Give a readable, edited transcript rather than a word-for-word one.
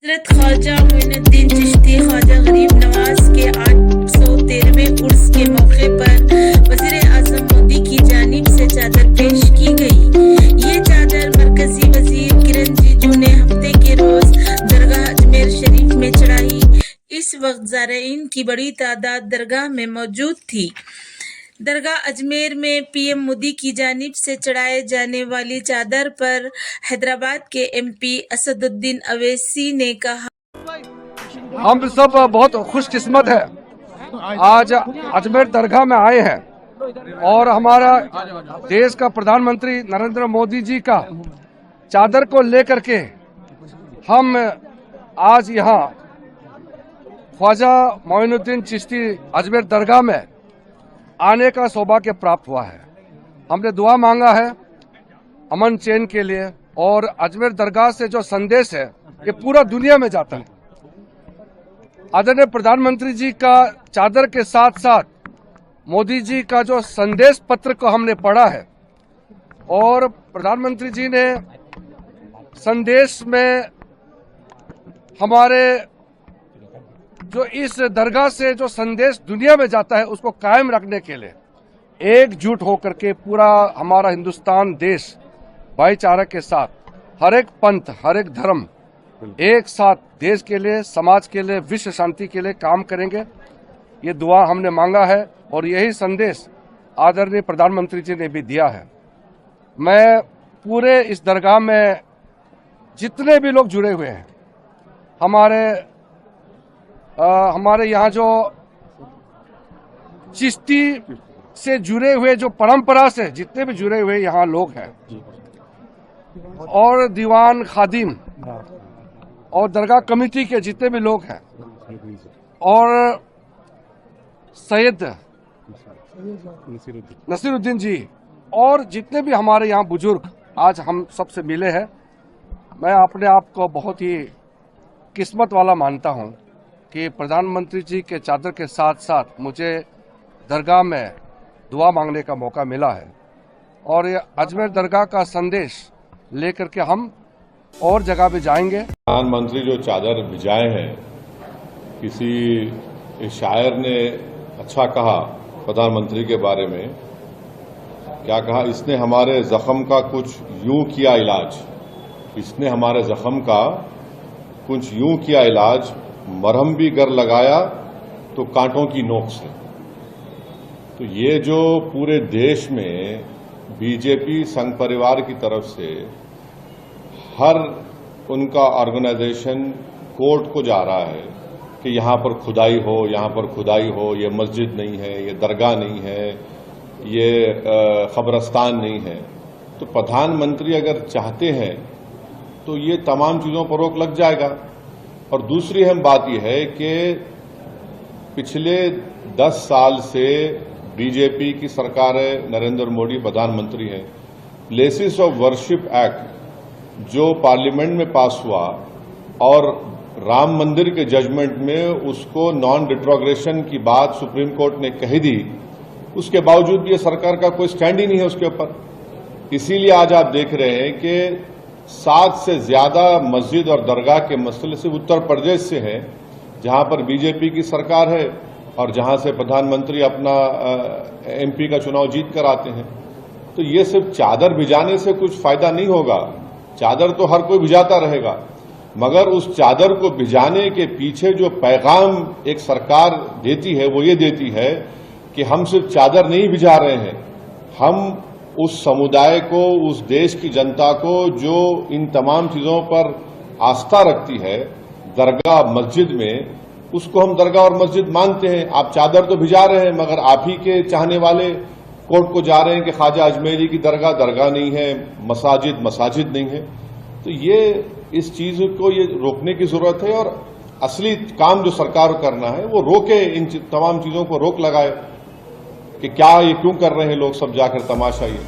हजरत ख्वाजा मोइनुद्दीन चिश्ती ख्वाजा गरीब नवाज के 813वें उर्स के मौके पर वज़ीर-ए-आज़म मोदी की जानिब से चादर पेश की गई। ये चादर मरकजी वजीर किरण रिजिजू ने हफ्ते के रोज दरगाह अजमेर शरीफ में चढ़ाई। इस वक्त ज़ारईन की बड़ी तादाद दरगाह में मौजूद थी। दरगाह अजमेर में पीएम मोदी की जानिब से चढ़ाए जाने वाली चादर पर हैदराबाद के एमपी असदुद्दीन अवैसी ने कहा, हम सब बहुत खुशकिस्मत है आज अजमेर दरगाह में आए हैं और हमारा देश का प्रधानमंत्री नरेंद्र मोदी जी का चादर को लेकर के हम आज यहाँ ख्वाजा मोइनुद्दीन चिश्ती अजमेर दरगाह में आने का सौभाग्य प्राप्त हुआ है। हमने दुआ मांगा है अमन चैन के लिए और अजमेर दरगाह से जो संदेश है ये पूरा दुनिया में जाता है। आदरणीय प्रधानमंत्री जी का चादर के साथ साथ मोदी जी का जो संदेश पत्र को हमने पढ़ा है और प्रधानमंत्री जी ने संदेश में हमारे जो इस दरगाह से जो संदेश दुनिया में जाता है उसको कायम रखने के लिए एकजुट होकर के पूरा हमारा हिंदुस्तान देश भाईचारा के साथ हर एक पंथ हर एक धर्म एक साथ देश के लिए समाज के लिए विश्व शांति के लिए काम करेंगे। ये दुआ हमने मांगा है और यही संदेश आदरणीय प्रधानमंत्री जी ने भी दिया है। मैं पूरे इस दरगाह में जितने भी लोग जुड़े हुए हैं हमारे यहाँ जो चिश्ती से जुड़े हुए जो परंपरा से जितने भी जुड़े हुए यहाँ लोग हैं और दीवान खादिम और दरगाह कमेटी के जितने भी लोग हैं और सैयद नसीरुद्दीन जी और जितने भी हमारे यहाँ बुजुर्ग आज हम सबसे मिले हैं, मैं अपने आप को बहुत ही किस्मत वाला मानता हूँ कि प्रधानमंत्री जी के चादर के साथ साथ मुझे दरगाह में दुआ मांगने का मौका मिला है और ये अजमेर दरगाह का संदेश लेकर के हम और जगह पे जाएंगे। प्रधानमंत्री जो चादर भिजाए हैं, किसी शायर ने अच्छा कहा प्रधानमंत्री के बारे में, क्या कहा, इसने हमारे जख्म का कुछ यूं किया इलाज, इसने हमारे जख्म का कुछ यूं किया इलाज, मरहम भी गर लगाया तो कांटों की नोक से। तो ये जो पूरे देश में बीजेपी संघ परिवार की तरफ से हर उनका ऑर्गेनाइजेशन कोर्ट को जा रहा है कि यहां पर खुदाई हो, यहां पर खुदाई हो, ये मस्जिद नहीं है, ये दरगाह नहीं है, ये कब्रस्तान नहीं है। तो प्रधानमंत्री अगर चाहते हैं तो ये तमाम चीजों पर रोक लग जाएगा। और दूसरी अहम बात यह है कि पिछले 10 साल से बीजेपी की सरकार है, नरेंद्र मोदी प्रधानमंत्री हैं। प्लेसेस ऑफ वर्शिप एक्ट जो पार्लियामेंट में पास हुआ और राम मंदिर के जजमेंट में उसको नॉन रिट्रोग्रेशन की बात सुप्रीम कोर्ट ने कही दी, उसके बावजूद भी ये सरकार का कोई स्टैंड ही नहीं है उसके ऊपर। इसीलिए आज आप देख रहे हैं कि 7 से ज्यादा मस्जिद और दरगाह के मसले सिर्फ उत्तर प्रदेश से हैं, जहां पर बीजेपी की सरकार है और जहां से प्रधानमंत्री अपना एमपी का चुनाव जीत कर आते हैं। तो ये सिर्फ चादर भिजाने से कुछ फायदा नहीं होगा। चादर तो हर कोई भिजाता रहेगा, मगर उस चादर को भिजाने के पीछे जो पैगाम एक सरकार देती है वो ये देती है कि हम सिर्फ चादर नहीं भिजा रहे हैं, हम उस समुदाय को, उस देश की जनता को जो इन तमाम चीजों पर आस्था रखती है दरगाह मस्जिद में, उसको हम दरगाह और मस्जिद मानते हैं। आप चादर तो भिजा रहे हैं, मगर आप ही के चाहने वाले कोर्ट को जा रहे हैं कि ख्वाजा अजमेरी की दरगाह दरगाह नहीं है, मसाजिद मसाजिद नहीं है। तो ये इस चीज को ये रोकने की जरूरत है और असली काम जो सरकार को करना है वो रोके, इन तमाम चीजों को रोक लगाए कि क्या ये क्यों कर रहे हैं लोग सब जाकर तमाशा ये।